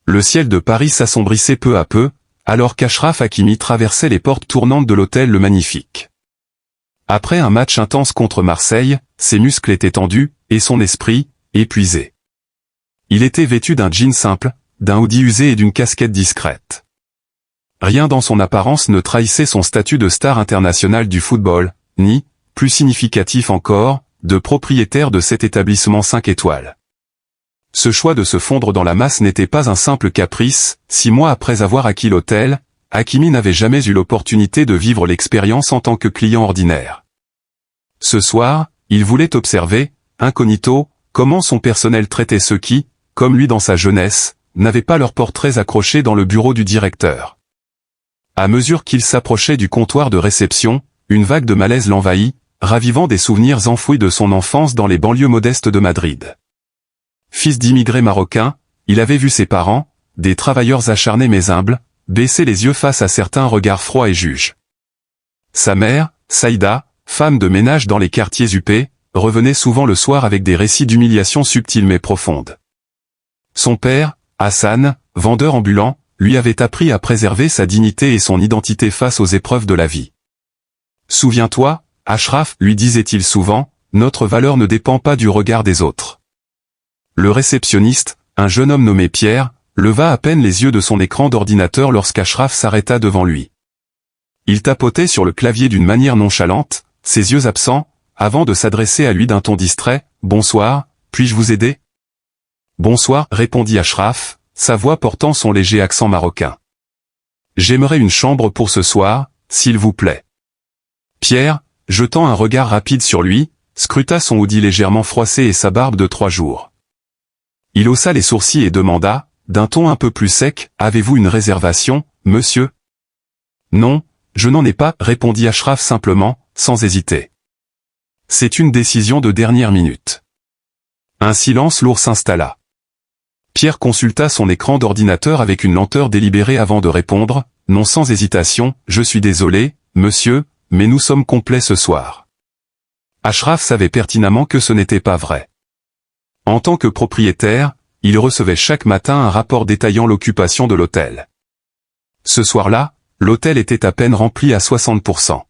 Le ciel de Paris s'assombrissait peu à peu, alors qu'Achraf Hakimi traversait les portes tournantes de l'hôtel Le Magnifique. Après un match intense contre Marseille, ses muscles étaient tendus, et son esprit, épuisé. Il était vêtu d'un jean simple, d'un hoodie usé et d'une casquette discrète. Rien dans son apparence ne trahissait son statut de star international du football, ni, plus significatif encore, de propriétaire de cet établissement 5 étoiles. Ce choix de se fondre dans la masse n'était pas un simple caprice. 6 mois après avoir acquis l'hôtel, Hakimi n'avait jamais eu l'opportunité de vivre l'expérience en tant que client ordinaire. Ce soir, il voulait observer, incognito, comment son personnel traitait ceux qui, comme lui dans sa jeunesse, n'avaient pas leurs portraits accrochés dans le bureau du directeur. À mesure qu'il s'approchait du comptoir de réception, une vague de malaise l'envahit, ravivant des souvenirs enfouis de son enfance dans les banlieues modestes de Madrid. Fils d'immigrés marocains, il avait vu ses parents, des travailleurs acharnés mais humbles, baisser les yeux face à certains regards froids et juges. Sa mère, Saïda, femme de ménage dans les quartiers huppés, revenait souvent le soir avec des récits d'humiliation subtils mais profondes. Son père, Hassan, vendeur ambulant, lui avait appris à préserver sa dignité et son identité face aux épreuves de la vie. « Souviens-toi, Achraf, lui disait-il souvent, notre valeur ne dépend pas du regard des autres. » Le réceptionniste, un jeune homme nommé Pierre, leva à peine les yeux de son écran d'ordinateur lorsqu'Achraf s'arrêta devant lui. Il tapotait sur le clavier d'une manière nonchalante, ses yeux absents, avant de s'adresser à lui d'un ton distrait. « Bonsoir, puis-je vous aider ?»« Bonsoir, répondit Achraf, sa voix portant son léger accent marocain. « J'aimerais une chambre pour ce soir, s'il vous plaît. » Pierre, jetant un regard rapide sur lui, scruta son hoodie légèrement froissé et sa barbe de 3 jours. Il haussa les sourcils et demanda, d'un ton un peu plus sec, « Avez-vous une réservation, monsieur ?»« Non, je n'en ai pas, répondit Achraf simplement, sans hésiter. « C'est une décision de dernière minute. » Un silence lourd s'installa. Pierre consulta son écran d'ordinateur avec une lenteur délibérée avant de répondre, non sans hésitation, « Je suis désolé, monsieur, mais nous sommes complets ce soir. » Achraf savait pertinemment que ce n'était pas vrai. En tant que propriétaire, il recevait chaque matin un rapport détaillant l'occupation de l'hôtel. Ce soir-là, l'hôtel était à peine rempli à 60%.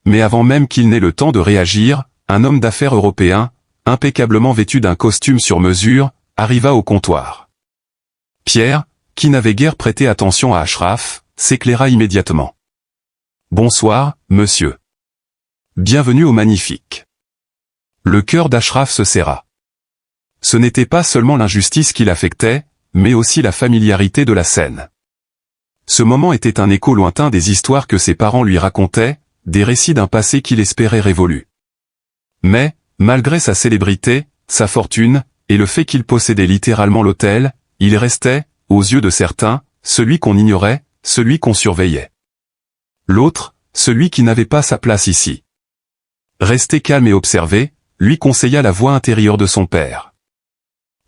Mais avant même qu'il n'ait le temps de réagir, un homme d'affaires européen, impeccablement vêtu d'un costume sur mesure, arriva au comptoir. Pierre, qui n'avait guère prêté attention à Achraf, s'éclaira immédiatement. « Bonsoir, monsieur. Bienvenue au Magnifique. » Le cœur d'Achraf se serra. Ce n'était pas seulement l'injustice qui l'affectait, mais aussi la familiarité de la scène. Ce moment était un écho lointain des histoires que ses parents lui racontaient, des récits d'un passé qu'il espérait révolu. Mais, malgré sa célébrité, sa fortune, et le fait qu'il possédait littéralement l'hôtel, il restait, aux yeux de certains, celui qu'on ignorait, celui qu'on surveillait. L'autre, celui qui n'avait pas sa place ici. Rester calme et observer, lui conseilla la voix intérieure de son père.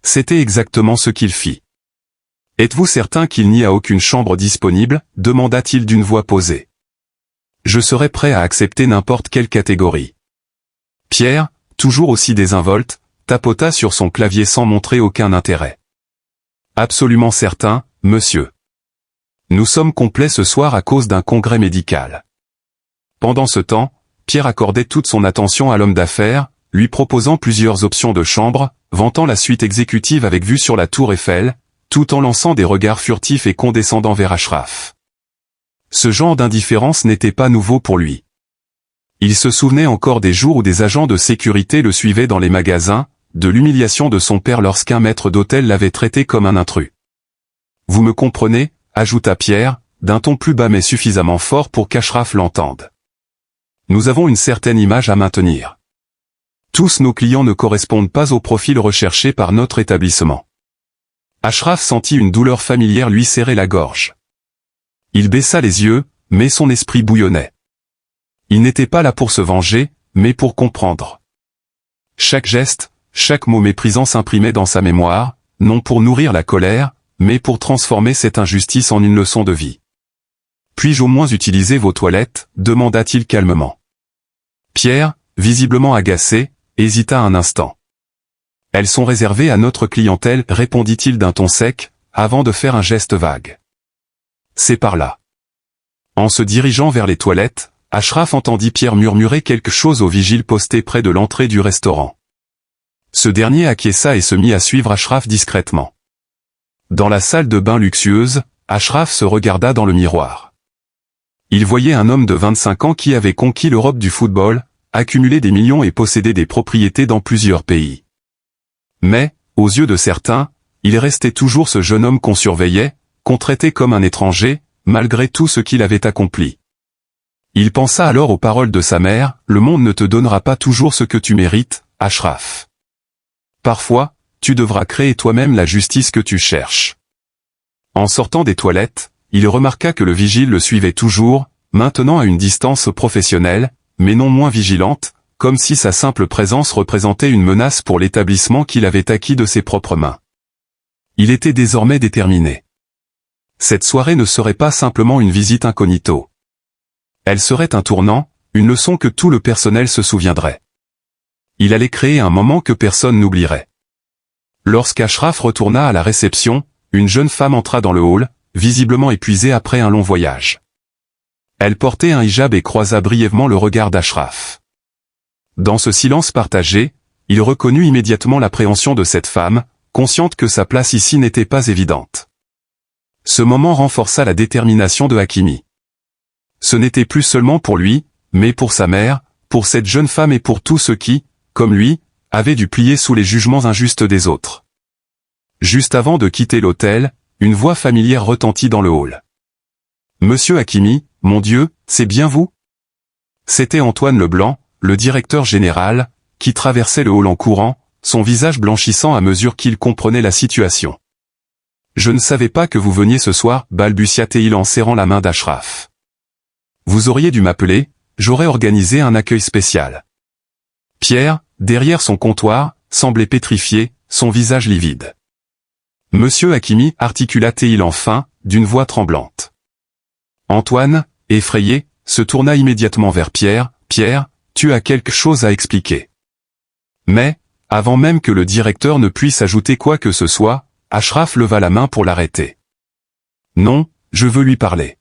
C'était exactement ce qu'il fit. « Êtes-vous certain qu'il n'y a aucune chambre disponible ?» demanda-t-il d'une voix posée. « Je serais prêt à accepter n'importe quelle catégorie. » Pierre, toujours aussi désinvolte, tapota sur son clavier sans montrer aucun intérêt. « Absolument certain, monsieur. Nous sommes complets ce soir à cause d'un congrès médical. » Pendant ce temps, Pierre accordait toute son attention à l'homme d'affaires, lui proposant plusieurs options de chambre, vantant la suite exécutive avec vue sur la tour Eiffel, tout en lançant des regards furtifs et condescendants vers Achraf. Ce genre d'indifférence n'était pas nouveau pour lui. Il se souvenait encore des jours où des agents de sécurité le suivaient dans les magasins, de l'humiliation de son père lorsqu'un maître d'hôtel l'avait traité comme un intrus. « Vous me comprenez ?» ajouta Pierre, d'un ton plus bas mais suffisamment fort pour qu'Achraf l'entende. « Nous avons une certaine image à maintenir. Tous nos clients ne correspondent pas au profil recherché par notre établissement. » Achraf sentit une douleur familière lui serrer la gorge. Il baissa les yeux, mais son esprit bouillonnait. Il n'était pas là pour se venger, mais pour comprendre. Chaque geste, chaque mot méprisant s'imprimait dans sa mémoire, non pour nourrir la colère, mais pour transformer cette injustice en une leçon de vie. « Puis-je au moins utiliser vos toilettes ?» demanda-t-il calmement. Pierre, visiblement agacé, hésita un instant. « Elles sont réservées à notre clientèle » répondit-il d'un ton sec, avant de faire un geste vague. C'est par là. En se dirigeant vers les toilettes, Ashraf entendit Pierre murmurer quelque chose au vigile posté près de l'entrée du restaurant. Ce dernier acquiesça et se mit à suivre Ashraf discrètement. Dans la salle de bain luxueuse, Ashraf se regarda dans le miroir. Il voyait un homme de 25 ans qui avait conquis l'Europe du football, accumulé des millions et possédé des propriétés dans plusieurs pays. Mais, aux yeux de certains, il restait toujours ce jeune homme qu'on surveillait, qu'on traitait comme un étranger, malgré tout ce qu'il avait accompli. Il pensa alors aux paroles de sa mère, « Le monde ne te donnera pas toujours ce que tu mérites, Ashraf. Parfois, tu devras créer toi-même la justice que tu cherches. » En sortant des toilettes, il remarqua que le vigile le suivait toujours, maintenant à une distance professionnelle, mais non moins vigilante, comme si sa simple présence représentait une menace pour l'établissement qu'il avait acquis de ses propres mains. Il était désormais déterminé. Cette soirée ne serait pas simplement une visite incognito. Elle serait un tournant, une leçon que tout le personnel se souviendrait. Il allait créer un moment que personne n'oublierait. Lorsqu'Ashraf retourna à la réception, une jeune femme entra dans le hall, visiblement épuisée après un long voyage. Elle portait un hijab et croisa brièvement le regard d'Ashraf. Dans ce silence partagé, il reconnut immédiatement l'appréhension de cette femme, consciente que sa place ici n'était pas évidente. Ce moment renforça la détermination de Hakimi. Ce n'était plus seulement pour lui, mais pour sa mère, pour cette jeune femme et pour tous ceux qui, comme lui, avaient dû plier sous les jugements injustes des autres. Juste avant de quitter l'hôtel, une voix familière retentit dans le hall. « Monsieur Hakimi, mon Dieu, c'est bien vous ?» C'était Antoine Leblanc, le directeur général, qui traversait le hall en courant, son visage blanchissant à mesure qu'il comprenait la situation. « Je ne savais pas que vous veniez ce soir, balbutia-t-il en serrant la main d'Ashraf. Vous auriez dû m'appeler, j'aurais organisé un accueil spécial. » Pierre, derrière son comptoir, semblait pétrifié, son visage livide. « Monsieur Hakimi, articula-t-il enfin, d'une voix tremblante. Antoine, effrayé, se tourna immédiatement vers Pierre. « Pierre, tu as quelque chose à expliquer. » Mais, avant même que le directeur ne puisse ajouter quoi que ce soit, Ashraf leva la main pour l'arrêter. « Non, je veux lui parler. »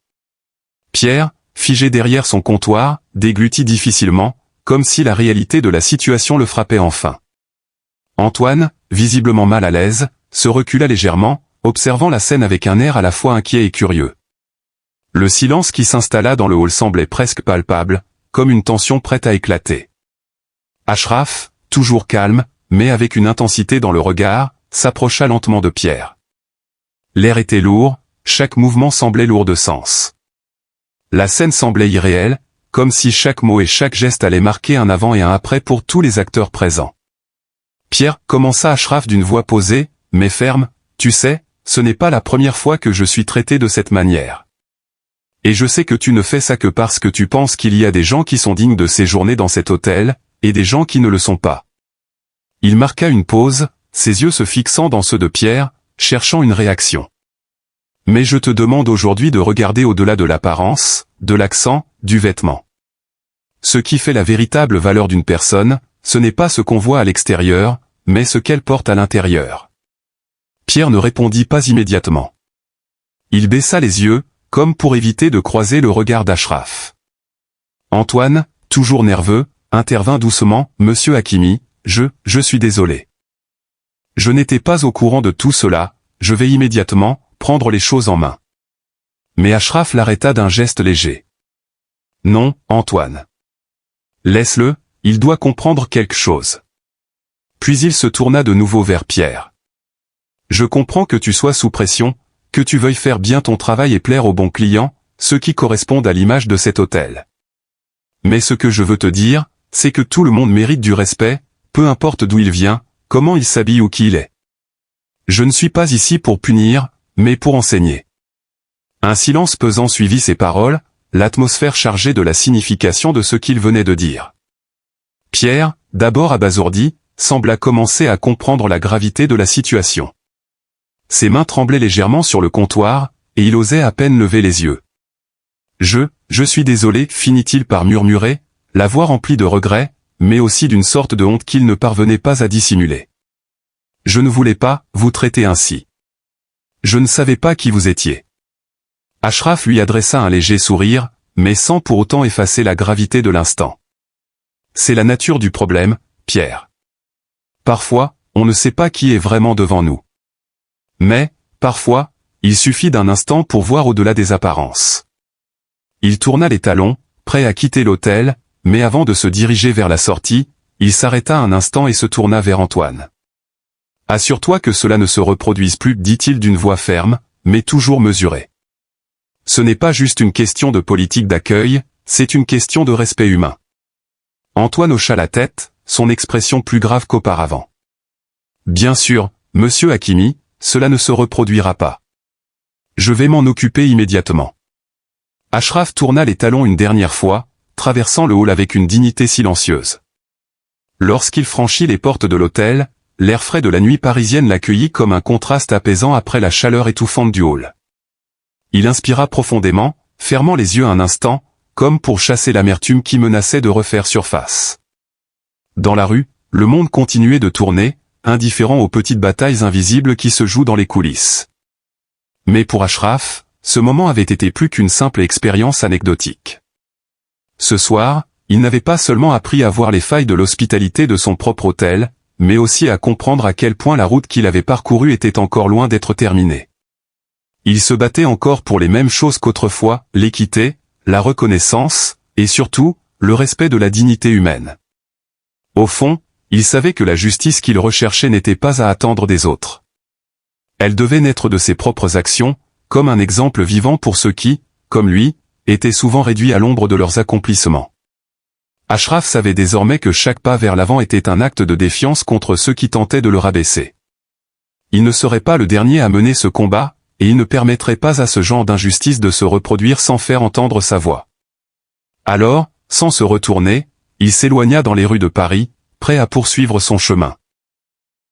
Pierre, figé derrière son comptoir, déglutit difficilement, comme si la réalité de la situation le frappait enfin. Antoine, visiblement mal à l'aise, se recula légèrement, observant la scène avec un air à la fois inquiet et curieux. Le silence qui s'installa dans le hall semblait presque palpable, comme une tension prête à éclater. Ashraf, toujours calme, mais avec une intensité dans le regard, s'approcha lentement de Pierre. L'air était lourd, chaque mouvement semblait lourd de sens. La scène semblait irréelle, comme si chaque mot et chaque geste allaient marquer un avant et un après pour tous les acteurs présents. Pierre, commença Ashraf d'une voix posée, mais ferme, « Tu sais, ce n'est pas la première fois que je suis traité de cette manière. Et je sais que tu ne fais ça que parce que tu penses qu'il y a des gens qui sont dignes de séjourner dans cet hôtel, et des gens qui ne le sont pas. » Il marqua une pause, ses yeux se fixant dans ceux de Pierre, cherchant une réaction. « Mais je te demande aujourd'hui de regarder au-delà de l'apparence, de l'accent, du vêtement. Ce qui fait la véritable valeur d'une personne, ce n'est pas ce qu'on voit à l'extérieur, mais ce qu'elle porte à l'intérieur. » Pierre ne répondit pas immédiatement. Il baissa les yeux, comme pour éviter de croiser le regard d'Ashraf. Antoine, toujours nerveux, intervint doucement, « Monsieur Hakimi, je suis désolé. Je n'étais pas au courant de tout cela, je vais immédiatement prendre les choses en main. » Mais Ashraf l'arrêta d'un geste léger. « Non, Antoine. Laisse-le, il doit comprendre quelque chose. » Puis il se tourna de nouveau vers Pierre. « Je comprends que tu sois sous pression, que tu veuilles faire bien ton travail et plaire aux bons clients, ceux qui correspondent à l'image de cet hôtel. Mais ce que je veux te dire, c'est que tout le monde mérite du respect, peu importe d'où il vient, comment il s'habille ou qui il est. Je ne suis pas ici pour punir, mais pour enseigner. » Un silence pesant suivit ces paroles, l'atmosphère chargée de la signification de ce qu'il venait de dire. Pierre, d'abord abasourdi, sembla commencer à comprendre la gravité de la situation. Ses mains tremblaient légèrement sur le comptoir, et il osait à peine lever les yeux. « Je suis désolé, finit-il par murmurer, la voix remplie de regret, mais aussi d'une sorte de honte qu'il ne parvenait pas à dissimuler. Je ne voulais pas vous traiter ainsi. Je ne savais pas qui vous étiez. Ashraf lui adressa un léger sourire, mais sans pour autant effacer la gravité de l'instant. C'est la nature du problème, Pierre. Parfois, on ne sait pas qui est vraiment devant nous. Mais, parfois, il suffit d'un instant pour voir au-delà des apparences. Il tourna les talons, prêt à quitter l'hôtel, mais avant de se diriger vers la sortie, il s'arrêta un instant et se tourna vers Antoine. « Assure-toi que cela ne se reproduise plus, dit-il d'une voix ferme, mais toujours mesurée. Ce n'est pas juste une question de politique d'accueil, c'est une question de respect humain. » Antoine hocha la tête, son expression plus grave qu'auparavant. « Bien sûr, monsieur Hakimi, cela ne se reproduira pas. Je vais m'en occuper immédiatement. » Ashraf tourna les talons une dernière fois, traversant le hall avec une dignité silencieuse. Lorsqu'il franchit les portes de l'hôtel, l'air frais de la nuit parisienne l'accueillit comme un contraste apaisant après la chaleur étouffante du hall. Il inspira profondément, fermant les yeux un instant, comme pour chasser l'amertume qui menaçait de refaire surface. Dans la rue, le monde continuait de tourner, indifférent aux petites batailles invisibles qui se jouent dans les coulisses. Mais pour Ashraf, ce moment avait été plus qu'une simple expérience anecdotique. Ce soir, il n'avait pas seulement appris à voir les failles de l'hospitalité de son propre hôtel, mais aussi à comprendre à quel point la route qu'il avait parcourue était encore loin d'être terminée. Il se battait encore pour les mêmes choses qu'autrefois, l'équité, la reconnaissance, et surtout, le respect de la dignité humaine. Au fond, il savait que la justice qu'il recherchait n'était pas à attendre des autres. Elle devait naître de ses propres actions, comme un exemple vivant pour ceux qui, comme lui, étaient souvent réduits à l'ombre de leurs accomplissements. Ashraf savait désormais que chaque pas vers l'avant était un acte de défiance contre ceux qui tentaient de le rabaisser. Il ne serait pas le dernier à mener ce combat, et il ne permettrait pas à ce genre d'injustice de se reproduire sans faire entendre sa voix. Alors, sans se retourner, il s'éloigna dans les rues de Paris, prêt à poursuivre son chemin.